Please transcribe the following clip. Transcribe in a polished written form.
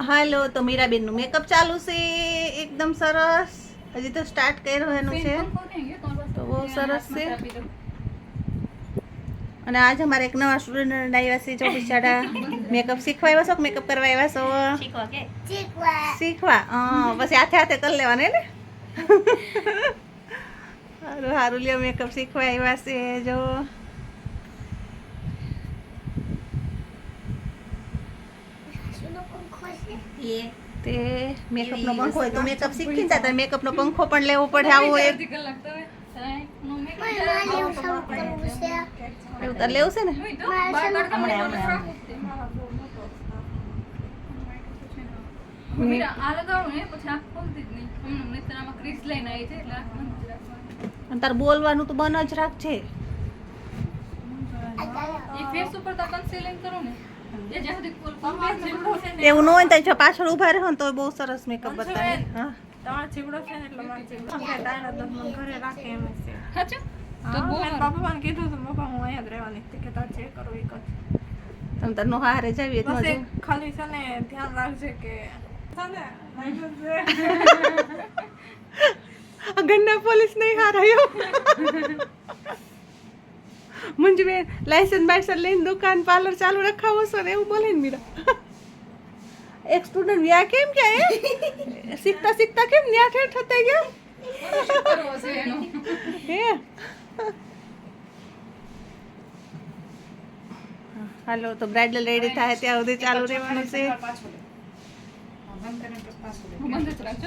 હાલો તો મીરાબેનનું મેકઅપ ચાલુ છે એકદમ સરસ. હજી તો સ્ટાર્ટ કર્યો એનું છે તો બહુ સરસ છે. અને આજ અમારે એક નવા સ્ટુડન્ટ આવ્યા છે જો બિચારા મેકઅપ શીખવા આવ્યા છો કે મેકઅપ કરવા આવ્યા છો? શીખવા પછી હાથે હાથે કરી લેવાને ને. સારું સારું લ્યો મેકઅપ શીખવા આવ્યા છે જો. તે મેકઅપનો પંખો હોય તો મેકઅપ શીખી જાય તો મેકઅપનો પંખો પણ લેવો પડે. આવો એક એવું તાર લેવું છે ને. અને તાર બોલવાનું તો બંધ જ રાખજે. એવું ન હોય ને તો પાછળ ઉભા રહો ને તો બહુ સરસ મેકઅપ બતાવે. હા તમારો ચીવડો છે ને એટલે મારો ચીવડો ટાઈમ તો મને ઘરે રાખે એમ છે. તો બહુ પપ્પાને કીધું હતું પપ્પા હું અહીંયા જ રહેવાની કે તાર જે કરવું એ કર. તમે તાર નો હારે જાવી બસ એક ખાલી છે ને ધ્યાન રાખજે કે ગન્ના પોલીસ નહીં હારાયો. મંજુબેન લાયસન્સ બાયસન્સ લઈને દુકાન પાર્લર ચાલુ રખાવો છો ને એવું બોલે ને મીરા. એક સ્ટુડન્ટ વ્યા કેમ ક્યાં શીખતા શીખતા કેમ ન્યા ઠેઠ થતા ગયા હે. હાલો તો બ્રાઇડલ રેડી થાય ત્યાં સુધી ચાલુ રહેવાનું છે. બંધ જ રાખજો.